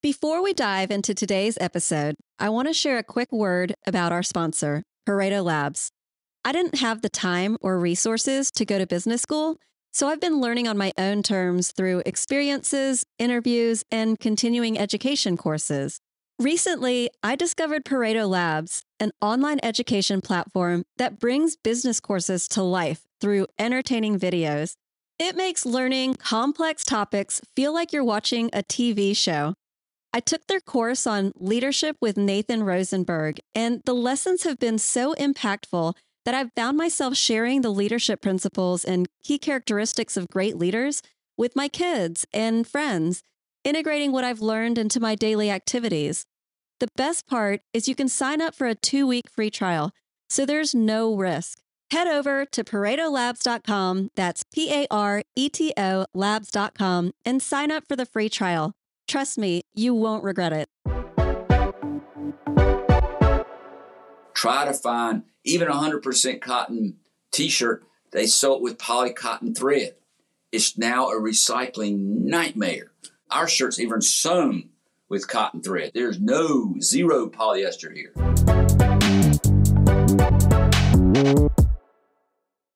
Before we dive into today's episode, I want to share a quick word about our sponsor, Pareto Labs. I didn't have the time or resources to go to business school, so I've been learning on my own terms through experiences, interviews, and continuing education courses. Recently, I discovered Pareto Labs, an online education platform that brings business courses to life through entertaining videos. It makes learning complex topics feel like you're watching a TV show. I took their course on leadership with Nathan Rosenberg, and the lessons have been so impactful that I've found myself sharing the leadership principles and key characteristics of great leaders with my kids and friends, integrating what I've learned into my daily activities. The best part is you can sign up for a 2-week free trial, so there's no risk. Head over to paretolabs.com, that's Pareto labs.com, and sign up for the free trial. Trust me, you won't regret it. Try to find even a 100% cotton t-shirt, they sew it with poly cotton thread. It's now a recycling nightmare. Our shirt's even sewn with cotton thread. There's zero polyester here.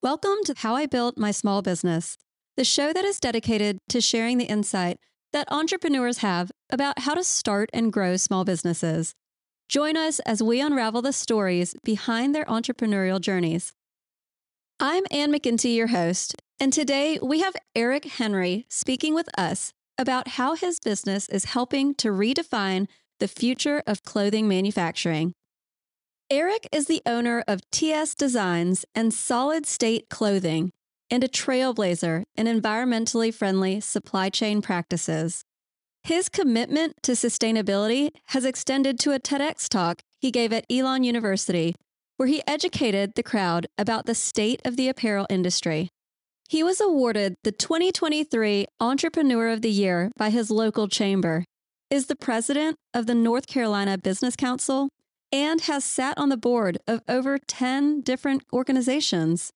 Welcome to How I Built My Small Business, the show that is dedicated to sharing the insight that entrepreneurs have about how to start and grow small businesses. Join us as we unravel the stories behind their entrepreneurial journeys. I'm Ann McGinty, your host, and today we have Eric Henry speaking with us about how his business is helping to redefine the future of clothing manufacturing. Eric is the owner of TS Designs and Solid State Clothing and a trailblazer in environmentally friendly supply chain practices. His commitment to sustainability has extended to a TEDx talk he gave at Elon University, where he educated the crowd about the state of the apparel industry. He was awarded the 2023 Entrepreneur of the Year by his local chamber, is the president of the North Carolina Business Council, and has sat on the board of over 10 different organizations.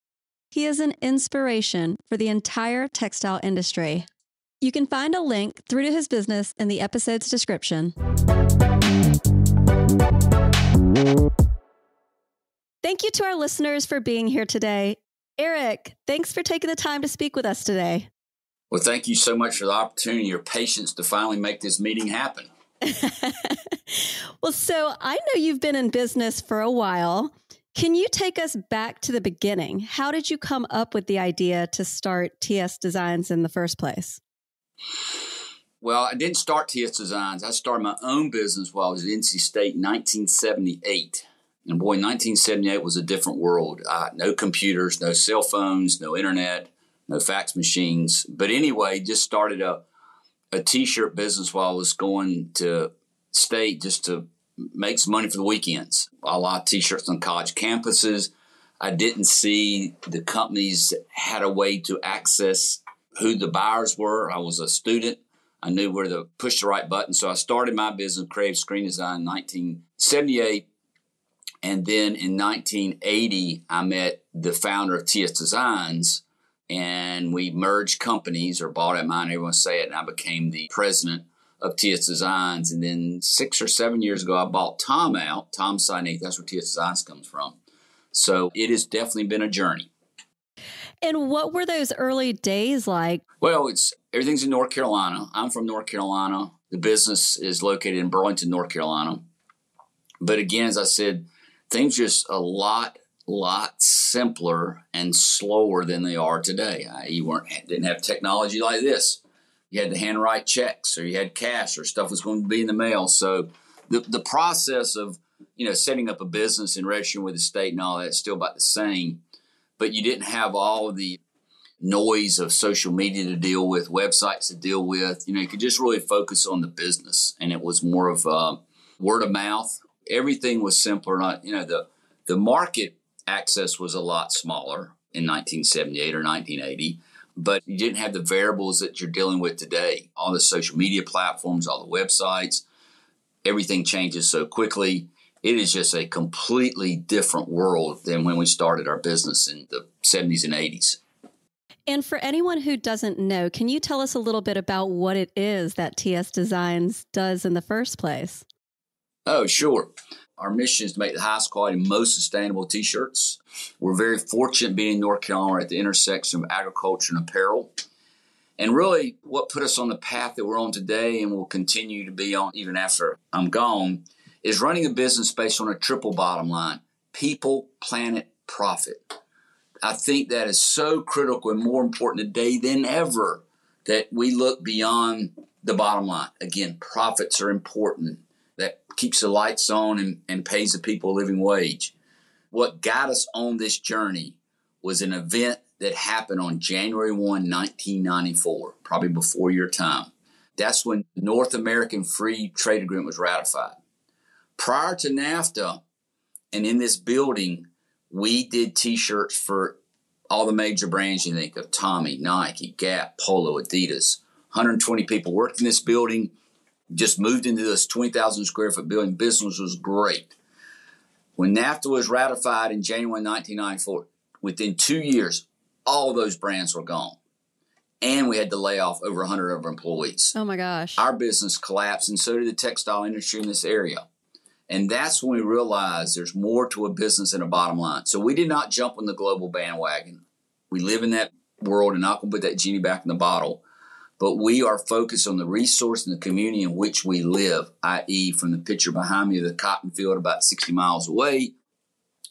He is an inspiration for the entire textile industry. You can find a link through to his business in the episode's description. Thank you to our listeners for being here today. Eric, thanks for taking the time to speak with us today. Well, thank you so much for the opportunity, your patience to finally make this meeting happen. Well, so I know you've been in business for a while. Can you take us back to the beginning? How did you come up with the idea to start TS Designs in the first place? Well, I didn't start TS Designs. I started my own business while I was at NC State in 1978. And boy, 1978 was a different world. No computers, no cell phones, no internet, no fax machines. But anyway, just started a T-shirt business while I was going to state just to make some money for the weekends. A lot of T-shirts on college campuses. I didn't see the companies had a way to access who the buyers were. I was a student. I knew where to push the right button. So I started my business, Creative Screen Design, in 1978. And then in 1980, I met the founder of TS Designs, and we merged companies, or bought out mine, everyone say it, and I became the president of TS Designs. And then 6 or 7 years ago, I bought Tom out. Tom Sinek, that's where TS Designs comes from. So it has definitely been a journey. And what were those early days like? Well, everything's in North Carolina. I'm from North Carolina. The business is located in Burlington, North Carolina. But again, as I said, things just a lot simpler and slower than they are today. You didn't have technology like this. You had to handwrite checks, or you had cash, or stuff was going to be in the mail. So the process of setting up a business and registering with the state and all that is still about the same. But you didn't have all of the noise of social media to deal with, websites to deal with. You could just really focus on the business, and it was more of word of mouth. Everything was simpler. The market access was a lot smaller in 1978 or 1980, but you didn't have the variables that you're dealing with today. All the social media platforms, all the websites, everything changes so quickly. It is just a completely different world than when we started our business in the 70s and 80s. And for anyone who doesn't know, can you tell us a little bit about what it is that TS Designs does in the first place? Oh, sure. Our mission is to make the highest quality, most sustainable T-shirts. We're very fortunate being in North Carolina at the intersection of agriculture and apparel. And really what put us on the path that we're on today and will continue to be on even after I'm gone is running a business based on a triple bottom line: people, planet, profit. I think that is so critical and more important today than ever that we look beyond the bottom line. Again, profits are important. That keeps the lights on and pays the people a living wage. What got us on this journey was an event that happened on January 1, 1994, probably before your time. That's when the North American Free Trade Agreement was ratified. Prior to NAFTA, and in this building, we did T-shirts for all the major brands you think of: Tommy, Nike, Gap, Polo, Adidas. 120 people worked in this building, just moved into this 20,000 square foot building. Business was great. When NAFTA was ratified in January 1994, within 2 years, all those brands were gone. And we had to lay off over 100 of our employees. Oh my gosh. Our business collapsed, and so did the textile industry in this area. And that's when we realized there's more to a business than a bottom line. So we did not jump on the global bandwagon. We live in that world and not going to put that genie back in the bottle. But we are focused on the resource and the community in which we live, i.e. from the picture behind me of the cotton field about 60 miles away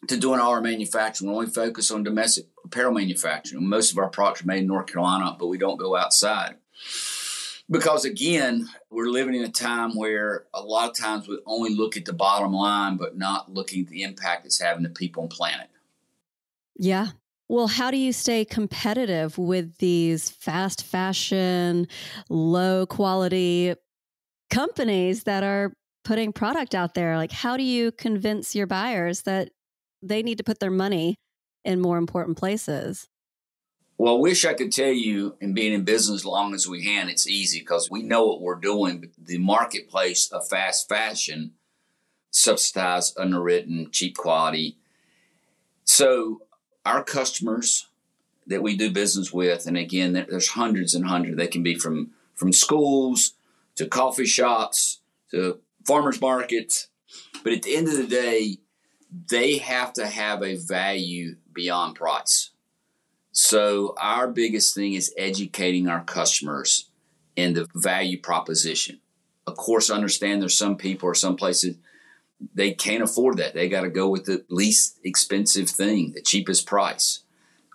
to doing all our manufacturing. We're only focused on domestic apparel manufacturing. Most of our products are made in North Carolina, but we don't go outside. Because, again, we're living in a time where a lot of times we only look at the bottom line, but not looking at the impact it's having to people and planet. Yeah. Well, how do you stay competitive with these fast fashion, low quality companies that are putting product out there? Like, how do you convince your buyers that they need to put their money in more important places? Well, I wish I could tell you, in being in business as long as we can, it's easy because we know what we're doing. But the marketplace of fast fashion, subsidized, underwritten, cheap quality. So our customers that we do business with, and again, there's hundreds and hundreds. They can be from schools to coffee shops to farmers markets. But at the end of the day, they have to have a value beyond price. So our biggest thing is educating our customers in the value proposition. Of course, understand there's some people or some places they can't afford that. They got to go with the least expensive thing, the cheapest price.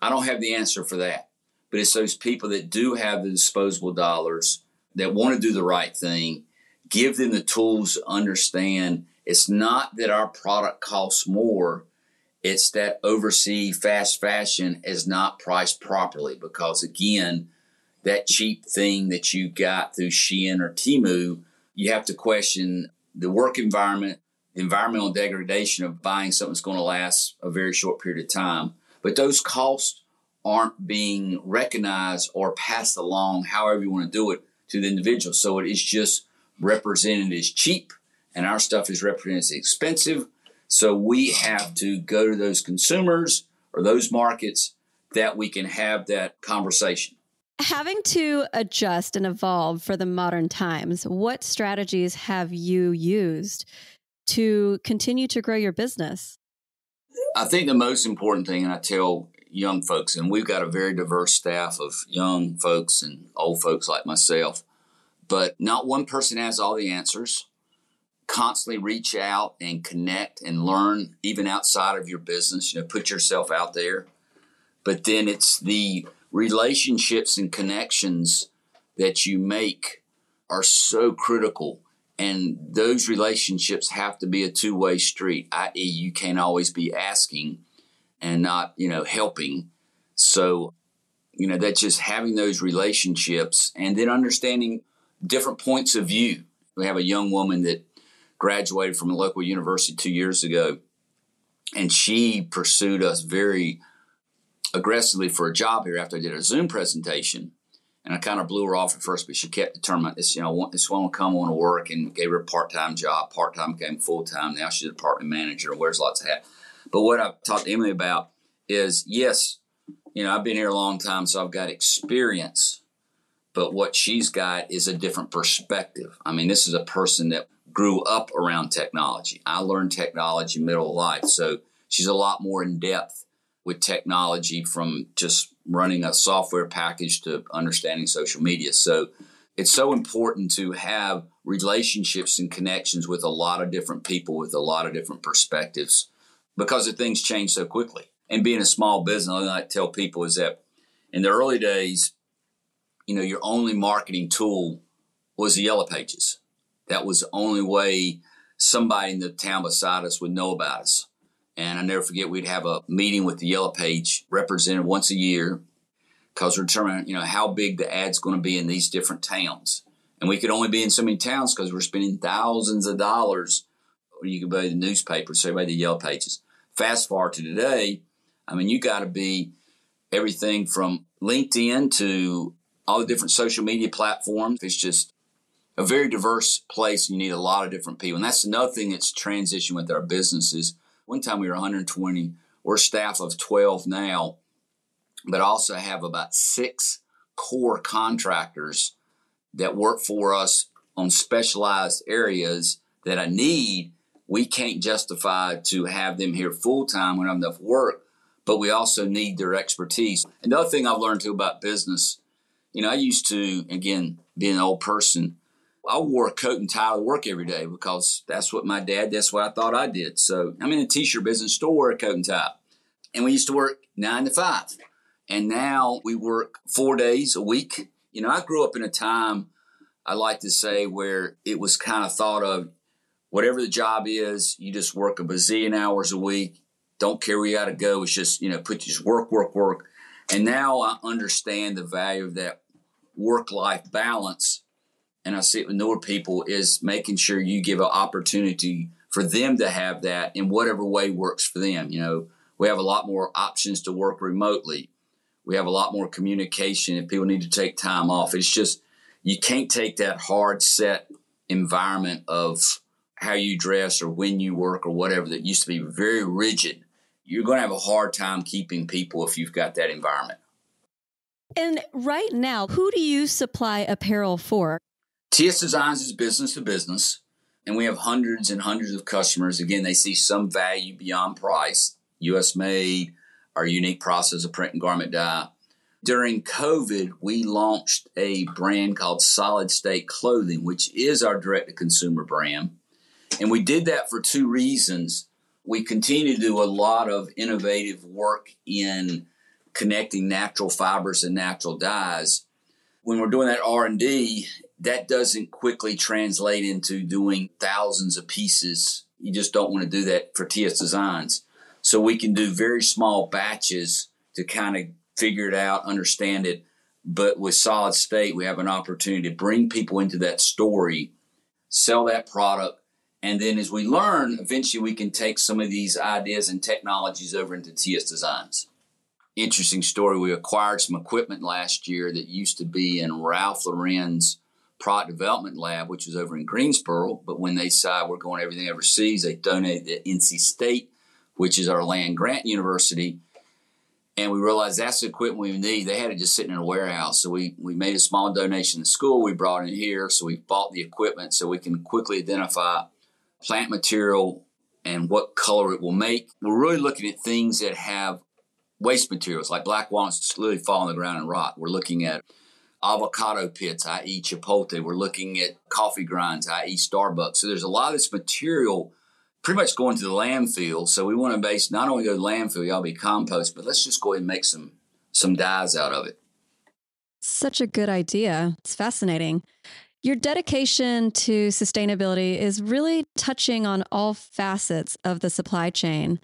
I don't have the answer for that. But it's those people that do have the disposable dollars that want to do the right thing. Give them the tools to understand it's not that our product costs more. It's that overseas fast fashion is not priced properly because, again, that cheap thing that you got through Shein or Temu, you have to question the work environment, the environmental degradation of buying something that's going to last a very short period of time. But those costs aren't being recognized or passed along, however you want to do it, to the individual. So it is just represented as cheap, and our stuff is represented as expensive. So we have to go to those consumers or those markets that we can have that conversation. Having to adjust and evolve for the modern times, what strategies have you used to continue to grow your business? I think the most important thing, and I tell young folks, and we've got a very diverse staff of young folks and old folks like myself, but not one person has all the answers. Constantly reach out and connect and learn even outside of your business, put yourself out there. But then it's the relationships and connections that you make are so critical. And those relationships have to be a two-way street, i.e. you can't always be asking and not, helping. So, that's just having those relationships and then understanding different points of view. We have a young woman that graduated from a local university 2 years ago, and she pursued us very aggressively for a job here after I did a Zoom presentation. And I kind of blew her off at first, but she kept determined, this one will come on to work, and gave her a part-time job. Part-time became full-time. Now she's a department manager, wears lots of hats. But what I've talked to Emily about is, yes, I've been here a long time, so I've got experience. But what she's got is a different perspective. I mean, this is a person that grew up around technology. I learned technology middle of life. So she's a lot more in depth with technology, from just running a software package to understanding social media. So it's so important to have relationships and connections with a lot of different people with a lot of different perspectives, because the things change so quickly. And being a small business, all I tell people is that in the early days, your only marketing tool was the Yellow Pages. That was the only way somebody in the town beside us would know about us. And I never forget, we'd have a meeting with the Yellow Page representative once a year, because we're determining, how big the ad's going to be in these different towns. And we could only be in so many towns because we're spending thousands of dollars. You could buy the newspaper, so by the Yellow Pages. Fast forward to today, you got to be everything from LinkedIn to all the different social media platforms. It's just a very diverse place. You need a lot of different people. And that's another thing that's transitioned with our businesses. One time we were 120. We're a staff of 12 now, but also have about 6 core contractors that work for us on specialized areas that I need. We can't justify to have them here full time when I have enough work, but we also need their expertise. Another thing I've learned too about business, I used to, again, being an old person, I wore a coat and tie to work every day because that's what that's what I thought I did. So I'm in a t-shirt business, still wear a coat and tie. And we used to work 9 to 5. And now we work 4 days a week. I grew up in a time, I like to say, where it was kind of thought of, whatever the job is, you just work a bazillion hours a week. Don't care where you got to go. It's just, just work. And now I understand the value of that work-life balance. And I see it with newer people, is making sure you give an opportunity for them to have that in whatever way works for them. We have a lot more options to work remotely. We have a lot more communication if people need to take time off. It's just, you can't take that hard set environment of how you dress or when you work or whatever that used to be very rigid. You're going to have a hard time keeping people if you've got that environment. And right now, who do you supply apparel for? TS Designs is business to business, and we have hundreds and hundreds of customers. Again, they see some value beyond price. U.S. made, our unique process of print and garment dye. During COVID, we launched a brand called Solid State Clothing, which is our direct-to-consumer brand. And we did that for 2 reasons. We continue to do a lot of innovative work in connecting natural fibers and natural dyes. When we're doing that R&D, that doesn't quickly translate into doing thousands of pieces. You just don't want to do that for TS Designs. So we can do very small batches to kind of figure it out, understand it. But with Solid State, we have an opportunity to bring people into that story, sell that product. And then as we learn, eventually we can take some of these ideas and technologies over into TS Designs. Interesting story. We acquired some equipment last year that used to be in Ralph Lauren's product development lab, which was over in Greensboro. But when they decided we're going everything overseas, they donated to NC State, which is our land grant university. And we realized that's the equipment we need. They had it just sitting in a warehouse. So we made a small donation to school. We brought it in here. So we bought the equipment so we can quickly identify plant material and what color it will make. We're really looking at things that have waste materials, like black walnuts literally fall on the ground and rot. We're looking at avocado pits, i.e. Chipotle. We're looking at coffee grinds, i.e. Starbucks. So there's a lot of this material pretty much going to the landfill. So we want to not only go to the landfill, y'all be compost, but let's just go ahead and make some dyes out of it. Such a good idea. It's fascinating. Your dedication to sustainability is really touching on all facets of the supply chain.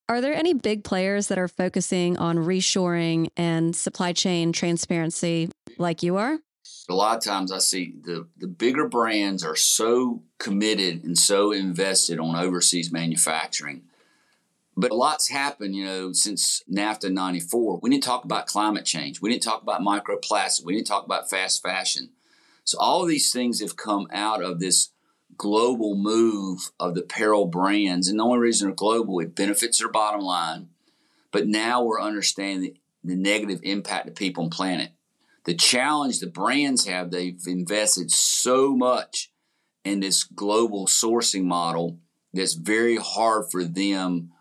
Are there any big players that are focusing on reshoring and supply chain transparency like you are? A lot of times I see the bigger brands are so committed and so invested on overseas manufacturing. But a lot's happened, since NAFTA 94. We didn't talk about climate change. We didn't talk about microplastic. We didn't talk about fast fashion. So all of these things have come out of this global move of the apparel brands. And the only reason they're global, it benefits their bottom line. But now we're understanding the negative impact to people and planet. The challenge the brands have, they've invested so much in this global sourcing model that's very hard for them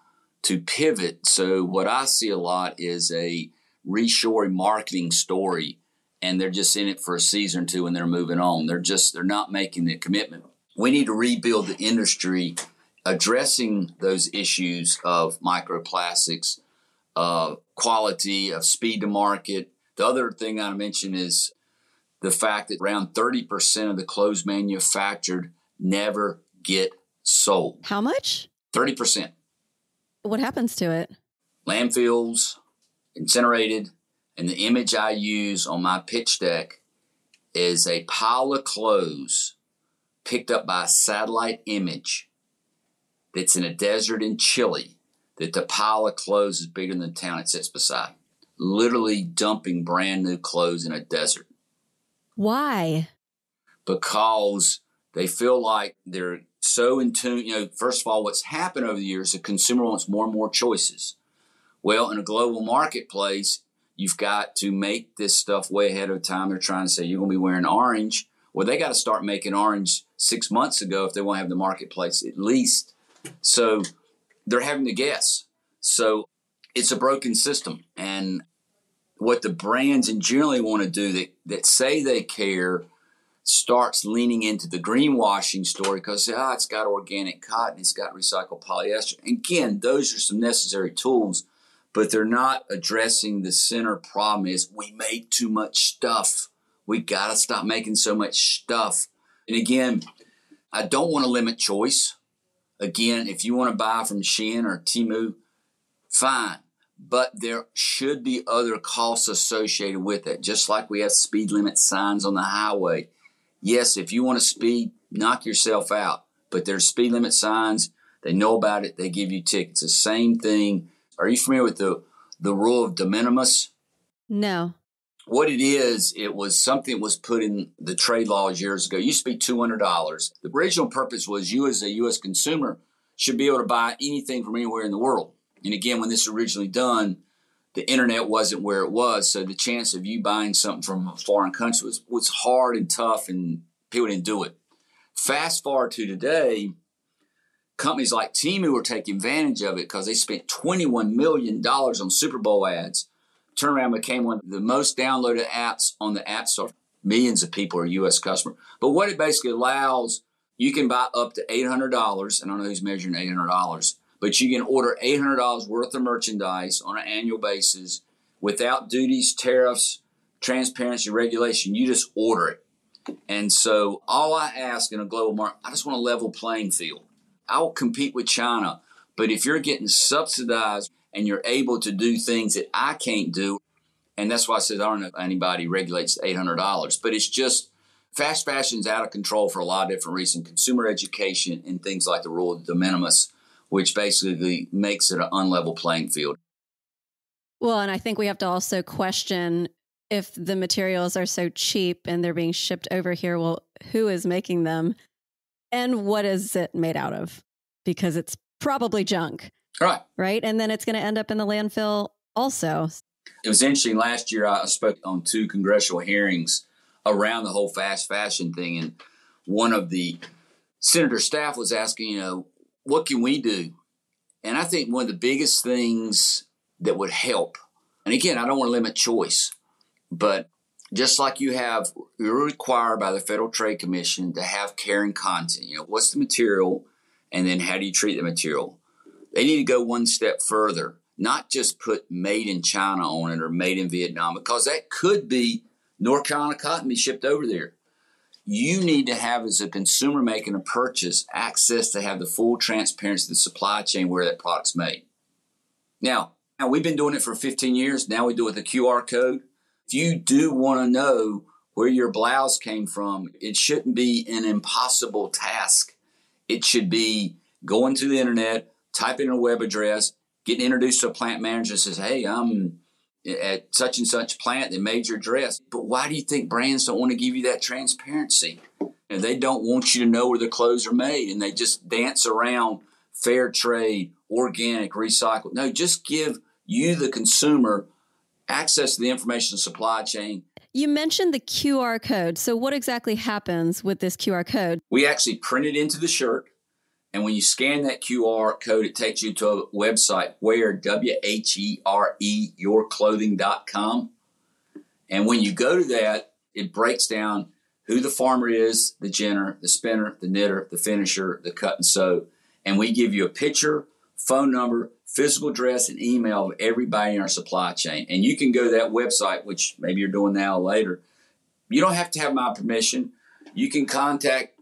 to pivot. So what I see a lot is a reshoring marketing story, and they're just in it for a season or two and they're moving on. They're not making the commitment. We need to rebuild the industry addressing those issues of microplastics, quality, of speed to market. The other thing I mentioned is the fact that around 30% of the clothes manufactured never get sold. How much? 30%. What happens to it? Landfills, incinerated, and the image I use on my pitch deck is a pile of clothes picked up by a satellite image that's in a desert in Chile, that the pile of clothes is bigger than the town it sits beside. Literally dumping brand new clothes in a desert. Why? Because they feel like they're so in tune. First of all, what's happened over the years, the consumer wants more and more choices. Well, in a global marketplace, you've got to make this stuff way ahead of time. They're trying to say you're going to be wearing orange. Well, they got to start making orange 6 months ago if they want to have the marketplace at least. So they're having to guess. So it's a broken system. And what the brands in generally want to do that say they care starts leaning into the greenwashing story because it's got organic cotton, it's got recycled polyester. Again, those are some necessary tools, but they're not addressing the center problem is we make too much stuff. We got to stop making so much stuff. And again, I don't want to limit choice. Again, if you want to buy from Shein or Temu, fine. But there should be other costs associated with it, just like we have speed limit signs on the highway. Yes, if you want to speed, knock yourself out. But there's speed limit signs. They know about it. They give you tickets. The same thing. Are you familiar with the rule of de minimis? No. What it is, it was something that was put in the trade laws years ago. It used to be $200. The original purpose was you as a U.S. consumer should be able to buy anything from anywhere in the world. And again, when this was originally done, the internet wasn't where it was. So the chance of you buying something from a foreign country was hard and tough, and people didn't do it. Fast forward to today, companies like Temu are taking advantage of it because they spent $21 million on Super Bowl ads. Turnaround became one of the most downloaded apps on the App Store. Millions of people are U.S. customers. But what it basically allows, you can buy up to $800. I don't know who's measuring $800. But you can order $800 worth of merchandise on an annual basis without duties, tariffs, transparency, regulation. You just order it. And so all I ask in a global market, I just want a level playing field. I will compete with China. But if you're getting subsidized and you're able to do things that I can't do, and that's why I said I don't know if anybody regulates $800. But it's just fast fashion's out of control for a lot of different reasons. Consumer education and things like the rule of de minimis, which basically makes it an unlevel playing field. Well, and I think we have to also question if the materials are so cheap and they're being shipped over here, well, who is making them and what is it made out of? Because it's probably junk. Right. Right. And then it's going to end up in the landfill also. It was interesting. Last year, I spoke on 2 congressional hearings around the whole fast fashion thing. And one of the senator staff was asking, what can we do? And I think one of the biggest things that would help, and again, I don't want to limit choice, but just like you're required by the Federal Trade Commission to have care and content. What's the material, and then how do you treat the material? They need to go one step further, not just put made in China on it or made in Vietnam, because that could be North Carolina cotton be shipped over there. You need to have, as a consumer making a purchase, access to have the full transparency of the supply chain where that product's made. Now we've been doing it for 15 years. Now we do it with a QR code. If you do want to know where your blouse came from, it shouldn't be an impossible task. It should be going to the internet, typing in a web address, getting introduced to a plant manager that says, hey, I'm at such and such plant that made your dress. But why do you think brands don't want to give you that transparency? And they don't want you to know where the clothes are made, and they just dance around fair trade, organic, recycled. No, just give you, the consumer, access to the information supply chain. You mentioned the QR code. So what exactly happens with this QR code? We actually print it into the shirt. And when you scan that QR code, it takes you to a website where, WHERE, yourclothing.com. And when you go to that, it breaks down who the farmer is, the ginner, the spinner, the knitter, the finisher, the cut and sew. And we give you a picture, phone number, physical address, and email of everybody in our supply chain. And you can go to that website, which maybe you're doing now or later. You don't have to have my permission. You can contact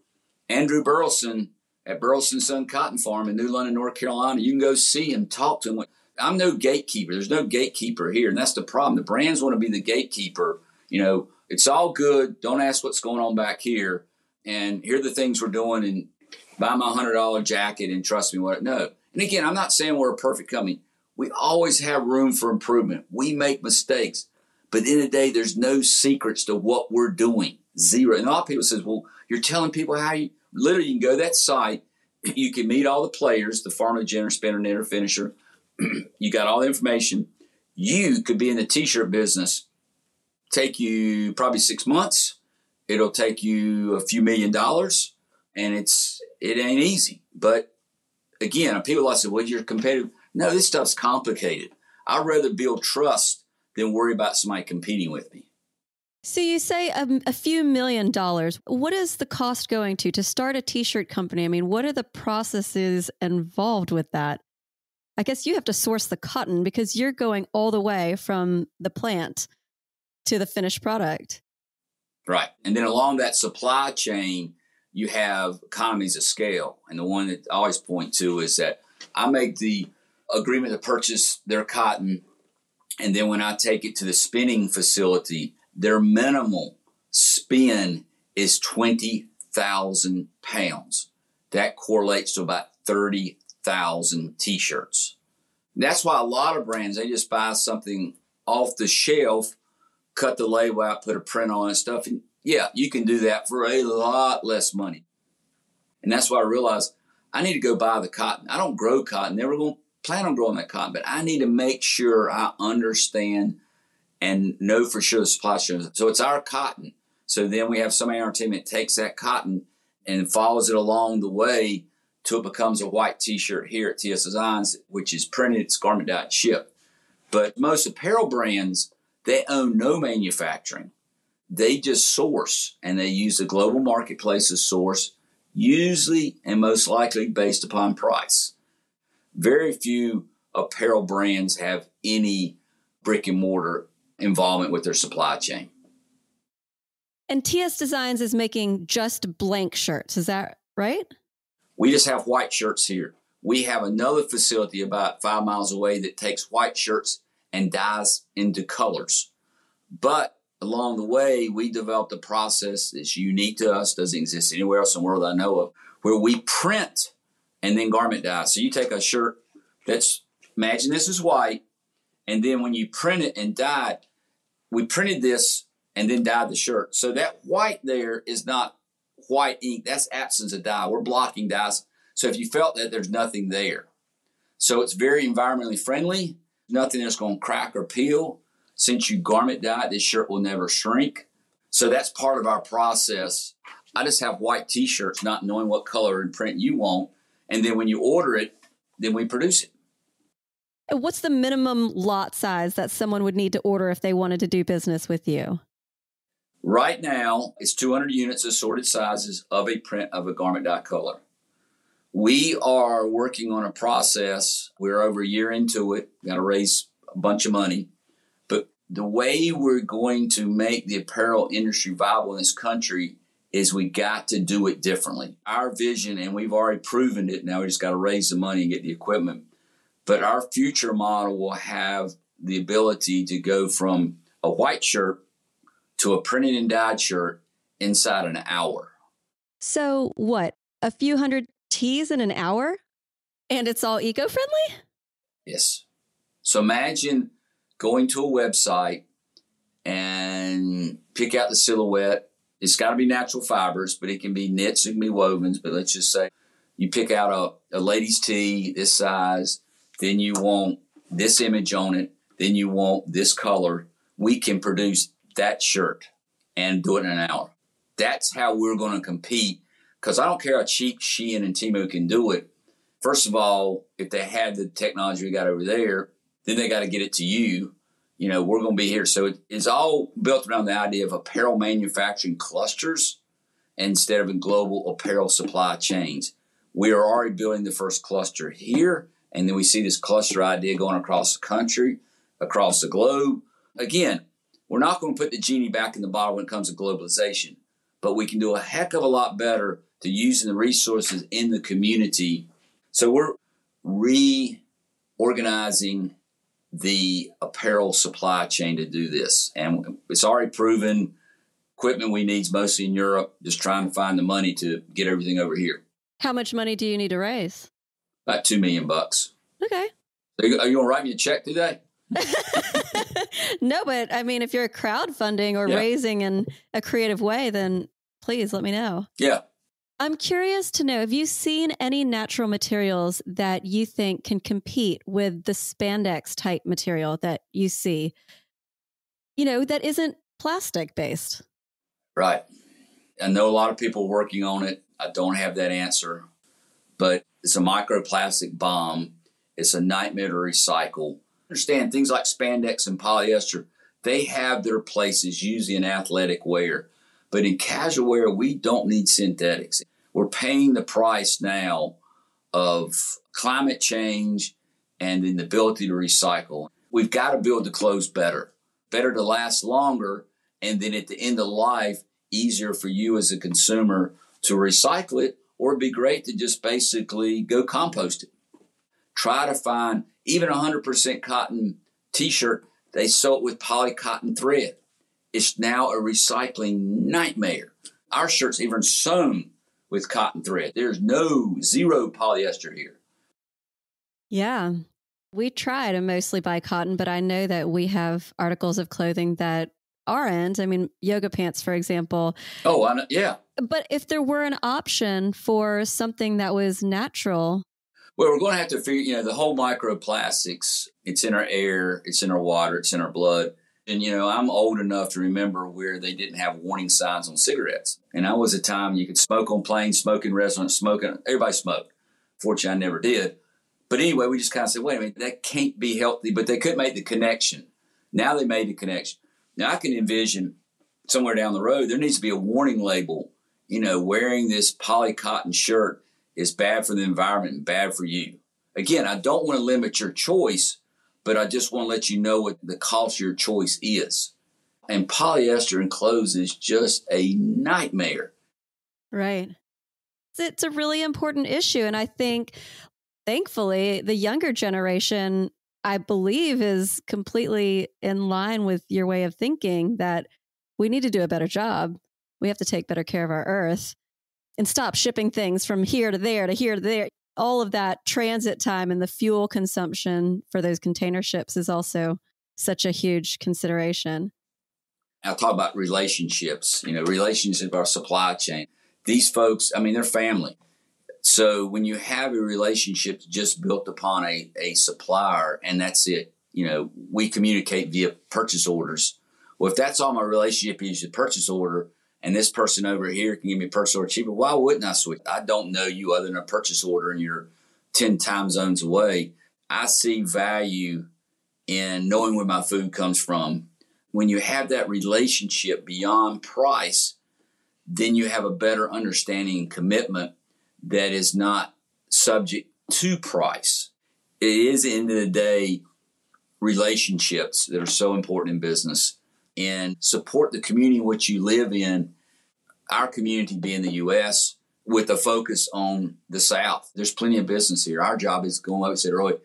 Andrew Burleson at Burleson Son Cotton Farm in New London, North Carolina. You can go see him, talk to him. I'm no gatekeeper. There's no gatekeeper here. And that's the problem. The brands want to be the gatekeeper. You know, it's all good. Don't ask what's going on back here. And here are the things we're doing. And buy my $100 jacket and trust me what. No. And again, I'm not saying we're a perfect company. We always have room for improvement. We make mistakes. But at the end of the day, there's no secrets to what we're doing. Zero. And a lot of people say, well, you're telling people how you, literally you can go to that site. You can meet all the players, the farmer, ginner, spinner, knitter, finisher. You got all the information. You could be in the t-shirt business. Take you probably 6 months. It'll take you a few $1 million. And it ain't easy. But again, people like to say, well, you're competitive. No, this stuff's complicated. I'd rather build trust than worry about somebody competing with me. So you say a few $1 million. What is the cost going to start a t-shirt company? I mean, what are the processes involved with that? I guess you have to source the cotton because you're going all the way from the plant to the finished product. Right. And then along that supply chain, you have economies of scale. And the one that I always point to is that I make the agreement to purchase their cotton. And then when I take it to the spinning facility, their minimal spin is 20,000 pounds. That correlates to about 30,000 t-shirts. That's why a lot of brands, they just buy something off the shelf, cut the label out, put a print on and stuff. And yeah, you can do that for a lot less money. And that's why I realized I need to go buy the cotton. I don't grow cotton, never going to plan on growing that cotton, but I need to make sure I understand and know for sure the supply chain. So it's our cotton. So then we have somebody on our team that takes that cotton and follows it along the way till it becomes a white t-shirt here at TS Designs, which is printed, it's garment dyed, shipped. But most apparel brands, they own no manufacturing. They just source, and they use the global marketplace as source, usually and most likely based upon price. Very few apparel brands have any brick and mortar involvement with their supply chain. And TS Designs is making just blank shirts. Is that right? We just have white shirts here. We have another facility about 5 miles away that takes white shirts and dyes into colors. But along the way, we developed a process that's unique to us, doesn't exist anywhere else in the world I know of, where we print and then garment dye. So you take a shirt that's, imagine this is white, and then when you print it and dye it, we printed this and then dyed the shirt. So that white there is not white ink. That's absence of dye. We're blocking dyes. So if you felt that, there's nothing there. So it's very environmentally friendly. Nothing that's going to crack or peel. Since you garment dye, this shirt will never shrink. So that's part of our process. I just have white t-shirts, not knowing what color and print you want. And then when you order it, then we produce it. What's the minimum lot size that someone would need to order if they wanted to do business with you? Right now, it's 200 units, assorted sizes of a print of a garment dye color. We are working on a process. We're over a year into it. Got to raise a bunch of money. But the way we're going to make the apparel industry viable in this country is we got to do it differently. Our vision, and we've already proven it, now we just got to raise the money and get the equipment. But our future model will have the ability to go from a white shirt to a printed and dyed shirt inside an hour. So what, a few hundred tees in an hour? And it's all eco-friendly? Yes. So imagine going to a website and pick out the silhouette. It's got to be natural fibers, but it can be knits, it can be wovens. But let's just say you pick out a lady's tee, this size, then you want this image on it. then you want this color. We can produce that shirt and do it in an hour. That's how we're going to compete, because I don't care how cheap Shein and Temu can do it. First of all, if they had the technology we got over there, then they got to get it to you. You know, we're going to be here. So it's all built around the idea of apparel manufacturing clusters instead of in global apparel supply chains. We are already building the first cluster here, and then we see this cluster idea going across the country, across the globe. Again, we're not going to put the genie back in the bottle when it comes to globalization, but we can do a heck of a lot better to using the resources in the community. So we're reorganizing the apparel supply chain to do this. And it's already proven equipment we need is mostly in Europe, just trying to find the money to get everything over here. How much money do you need to raise? About $2 million. Okay. Are you going to write me a check today? No, but I mean, if you're crowdfunding or raising in a creative way, then please let me know. Yeah. I'm curious to know, have you seen any natural materials that you think can compete with the spandex type material that you see, you know, that isn't plastic based? Right. I know a lot of people working on it. I don't have that answer, but it's a microplastic bomb. It's a nightmare to recycle. Understand things like spandex and polyester, they have their places usually in athletic wear. But in casual wear, we don't need synthetics. We're paying the price now of climate change and in the ability to recycle. We've got to build the clothes better to last longer, and then at the end of life, easier for you as a consumer to recycle it, or it'd be great to just basically go compost it. Try to find even 100% cotton t-shirt, they sew it with polycotton thread. It's now a recycling nightmare. Our shirt's even sewn with cotton thread. There's zero polyester here. Yeah. We try to mostly buy cotton, but I know that we have articles of clothing that aren't. I mean, yoga pants, for example. Oh, I know. Yeah. But if there were an option for something that was natural. Well, we're going to have to figure, the whole microplastics, it's in our air, it's in our water, it's in our blood. And, I'm old enough to remember where they didn't have warning signs on cigarettes. And that was a time you could smoke on planes, smoke in restaurants, everybody smoked. Fortunately, I never did. But anyway, we just kind of said, wait a minute, that can't be healthy. But they could make the connection. Now they made the connection. Now I can envision somewhere down the road, there needs to be a warning label, wearing this polycotton shirt is bad for the environment and bad for you. Again, I don't want to limit your choice, but I just want to let you know what the cost of your choice is. And polyester in clothes is just a nightmare. Right. It's a really important issue. And I think, thankfully, the younger generation, I believe, is completely in line with your way of thinking that we need to do a better job. We have to take better care of our earth and stop shipping things from here to there to here to there. All of that transit time and the fuel consumption for those container ships is also such a huge consideration. I'll talk about relationships, relationships with our supply chain. These folks, they're family. So when you have a relationship just built upon a supplier and that's it, we communicate via purchase orders. Well, if that's all my relationship is a purchase order, and this person over here can give me a purchase order cheaper, why wouldn't I switch? I don't know you other than a purchase order and you're 10 time zones away. I see value in knowing where my food comes from. When you have that relationship beyond price, then you have a better understanding and commitment that is not subject to price. It is, at the end of the day, relationships that are so important in business. And support the community in which you live in, our community being the U.S., with a focus on the South. There's plenty of business here. Our job is, going like I said earlier,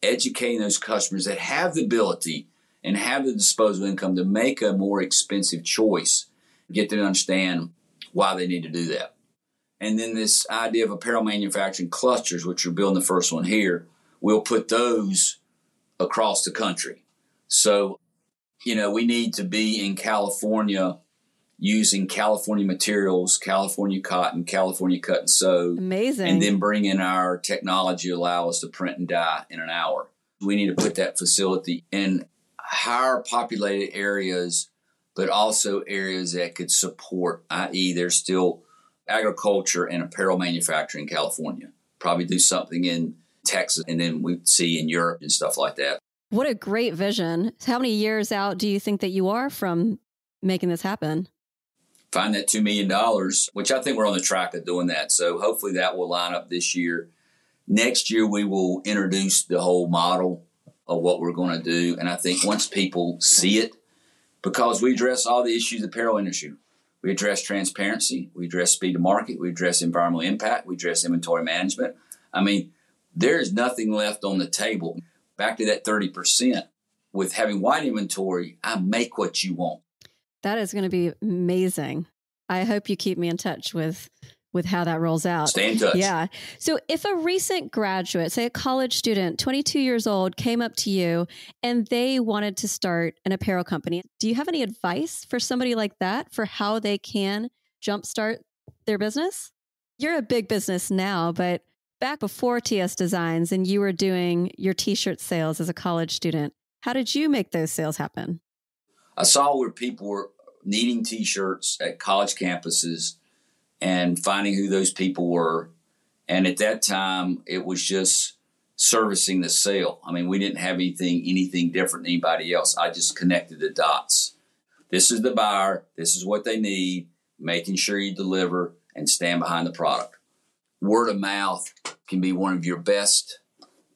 educating those customers that have the ability and have the disposable income to make a more expensive choice, get them to understand why they need to do that. And then this idea of apparel manufacturing clusters, which we're building the first one here, we'll put those across the country. So, we need to be in California using California materials, California cotton, California cut and sew. Amazing. And then bring in our technology, allow us to print and dye in an hour. We need to put that facility in higher populated areas, but also areas that could support, i.e. there's still agriculture and apparel manufacturing in California. Probably do something in Texas, and then we see in Europe and stuff like that. What a great vision. How many years out do you think that you are from making this happen? Find that $2 million, which I think we're on the track of doing that. So hopefully that will line up this year. Next year, we will introduce the whole model of what we're going to do. And I think once people see it, because we address all the issues of the apparel industry, we address transparency, we address speed to market, we address environmental impact, we address inventory management. I mean, there is nothing left on the table. Back to that 30%. With having wide inventory, I make what you want. That is going to be amazing. I hope you keep me in touch with how that rolls out. Stay in touch. Yeah. So if a recent graduate, say a college student, 22 years old, came up to you and they wanted to start an apparel company, do you have any advice for somebody like that for how they can jumpstart their business? You're a big business now, but back before TS Designs and you were doing your t-shirt sales as a college student, how did you make those sales happen? I saw where people were needing t-shirts at college campuses and finding who those people were. And at that time, it was just servicing the sale. I mean, we didn't have anything different than anybody else. I just connected the dots. This is the buyer. This is what they need. Making sure you deliver and stand behind the product. Word of mouth can be one of your best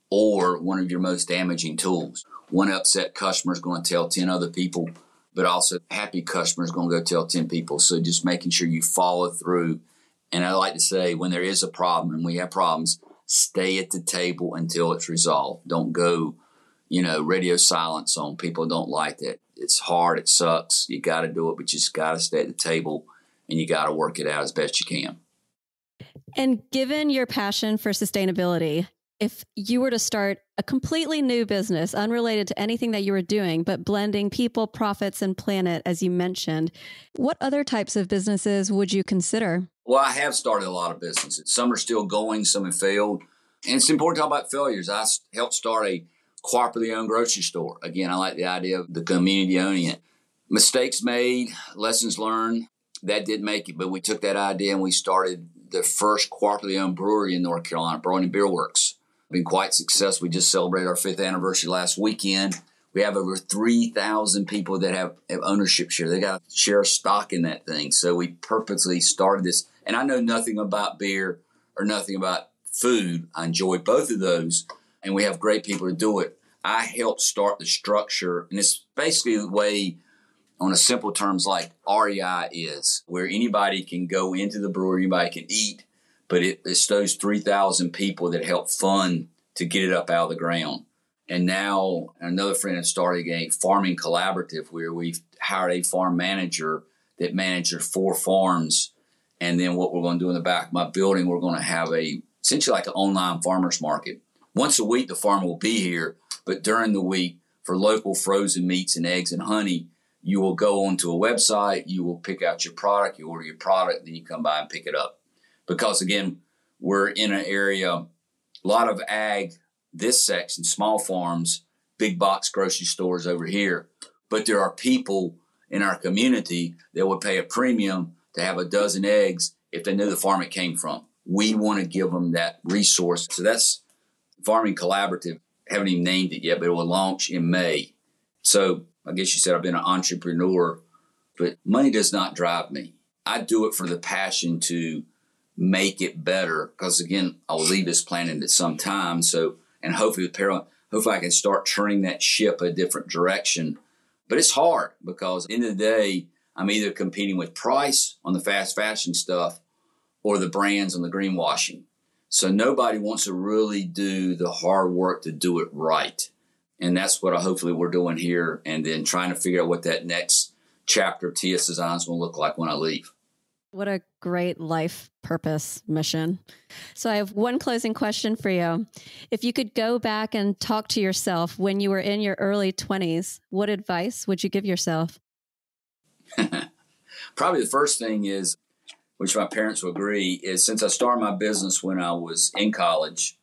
or one of your most damaging tools. One upset customer is going to tell 10 other people, but also happy customer is going to go tell 10 people. So just making sure you follow through. And I like to say, when there is a problem and we have problems, stay at the table until it's resolved. Don't go, radio silence on people. Don't like that. It's hard. It sucks. You got to do it, but you just got to stay at the table and you got to work it out as best you can. And given your passion for sustainability, if you were to start a completely new business, unrelated to anything that you were doing, but blending people, profits, and planet, as you mentioned, what other types of businesses would you consider? Well, I have started a lot of businesses. Some are still going, some have failed. And it's important to talk about failures. I helped start a cooperatively owned grocery store. Again, I like the idea of the community owning it. Mistakes made, lessons learned. That didn't make it, but we took that idea and we started the first cooperatively owned brewery in North Carolina, Brewing and Beer Works. Been quite successful. We just celebrated our 5th anniversary last weekend. We have over 3,000 people that have ownership share. They got a share of stock in that thing. So we purposely started this. And I know nothing about beer or nothing about food. I enjoy both of those. And we have great people to do it. I helped start the structure. And it's basically the way, on a simple terms, like REI is, where anybody can go into the brewery, anybody can eat. But it's those 3,000 people that help fund to get it up out of the ground. And now another friend has started a farming collaborative where we've hired a farm manager that manages 4 farms. And then what we're going to do in the back of my building, we're going to have essentially like an online farmer's market. Once a week, the farmer will be here. But during the week, for local frozen meats and eggs and honey, you will go onto a website, you will pick out your product, you order your product, then you come by and pick it up. Because, again, we're in an area, a lot of ag, this section, small farms, big box grocery stores over here. But there are people in our community that would pay a premium to have a dozen eggs if they knew the farm it came from. We want to give them that resource. So that's Farming Collaborative. Haven't even named it yet, but it will launch in May. So I guess you said I've been an entrepreneur, but money does not drive me. I do it for the passion to make it better, because again, I'll leave this planet at some time. So, and hopefully I can start turning that ship a different direction. But it's hard because at the end of the day, I'm either competing with price on the fast fashion stuff or the brands on the greenwashing. So nobody wants to really do the hard work to do it right. And that's what hopefully we're doing here, and then trying to figure out what that next chapter of TS Design is going to look like when I leave. What a great life purpose mission. So I have one closing question for you. If you could go back and talk to yourself when you were in your early 20s, what advice would you give yourself? Probably the first thing is, which my parents will agree, is since I started my business when I was in college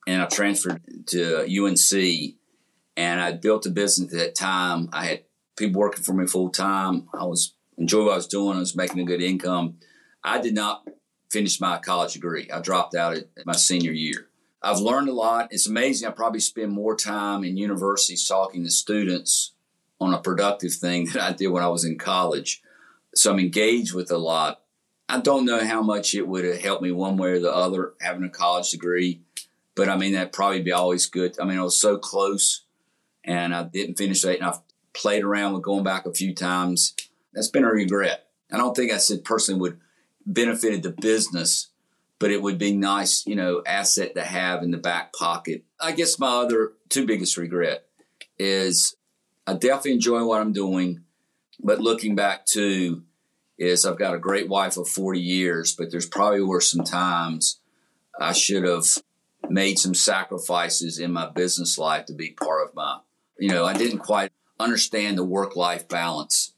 and I transferred to UNC, And I built a business at that time. I had people working for me full time. I was enjoying what I was doing. I was making a good income. I did not finish my college degree. I dropped out at my senior year. I've learned a lot. It's amazing. I probably spend more time in universities talking to students on a productive thing than I did when I was in college. So I'm engaged with a lot. I don't know how much it would have helped me one way or the other having a college degree, but I mean, that'd probably be always good. I mean, I was so close and I didn't finish it, and I've played around with going back a few times. That's been a regret. I don't think I said personally would benefited the business, but it would be nice, asset to have in the back pocket. I guess my other two biggest regret is I definitely enjoy what I'm doing, but looking back too is I've got a great wife of 40 years, but there's probably were some times I should have made some sacrifices in my business life to be part of my, I didn't quite understand the work-life balance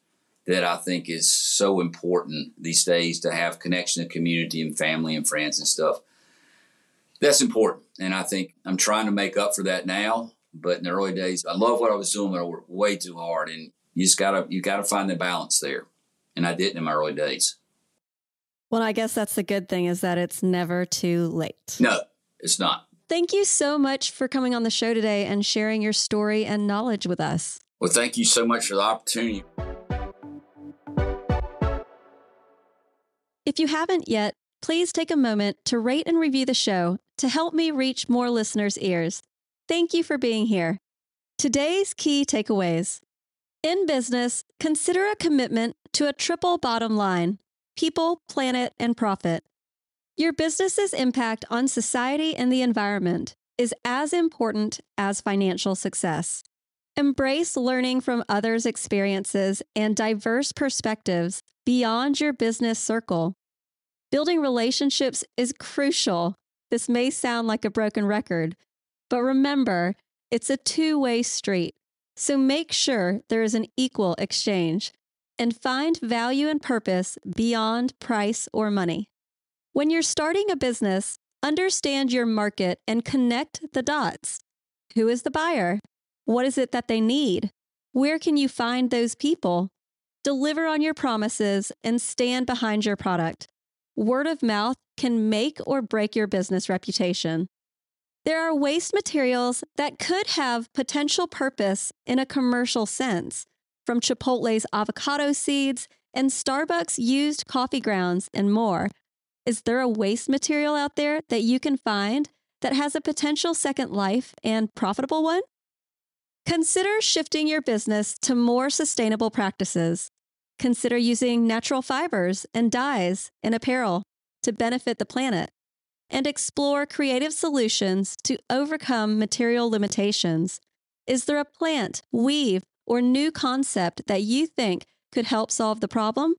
that I think is so important these days, to have connection to community and family and friends and stuff. That's important. And I think I'm trying to make up for that now. But in the early days, I love what I was doing, but I worked way too hard. And you gotta find the balance there. And I didn't in my early days. Well, I guess that's the good thing, is that it's never too late. No, it's not. Thank you so much for coming on the show today and sharing your story and knowledge with us. Well, thank you so much for the opportunity. If you haven't yet, please take a moment to rate and review the show to help me reach more listeners' ears. Thank you for being here. Today's key takeaways. In business, consider a commitment to a triple bottom line: people, planet, and profit. Your business's impact on society and the environment is as important as financial success. Embrace learning from others' experiences and diverse perspectives beyond your business circle. Building relationships is crucial. This may sound like a broken record, but remember, it's a two-way street. So make sure there is an equal exchange and find value and purpose beyond price or money. When you're starting a business, understand your market and connect the dots. Who is the buyer? What is it that they need? Where can you find those people? Deliver on your promises and stand behind your product. Word of mouth can make or break your business reputation. There are waste materials that could have potential purpose in a commercial sense, from Chipotle's avocado seeds and Starbucks used coffee grounds and more. Is there a waste material out there that you can find that has a potential second life and profitable one? Consider shifting your business to more sustainable practices. Consider using natural fibers and dyes in apparel to benefit the planet, and explore creative solutions to overcome material limitations. Is there a plant, weave, or new concept that you think could help solve the problem?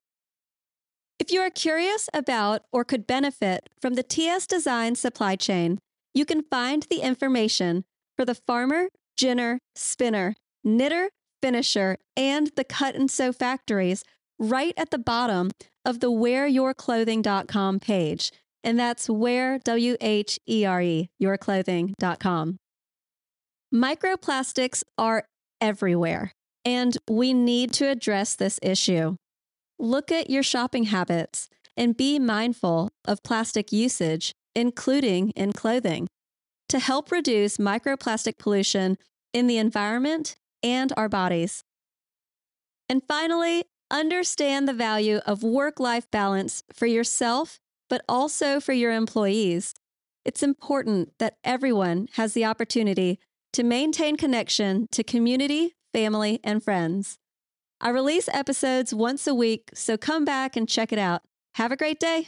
If you are curious about or could benefit from the TS Design supply chain, you can find the information for the farmer, ginner, spinner, knitter, finisher, and the cut and sew factories right at the bottom of the wearyourclothing.com page. And that's where, W-H-E-R-E, yourclothing.com. Microplastics are everywhere, and we need to address this issue. Look at your shopping habits and be mindful of plastic usage, including in clothing, to help reduce microplastic pollution in the environment and our bodies. And finally, understand the value of work-life balance for yourself, but also for your employees. It's important that everyone has the opportunity to maintain connection to community, family, and friends. I release episodes once a week, so come back and check it out. Have a great day.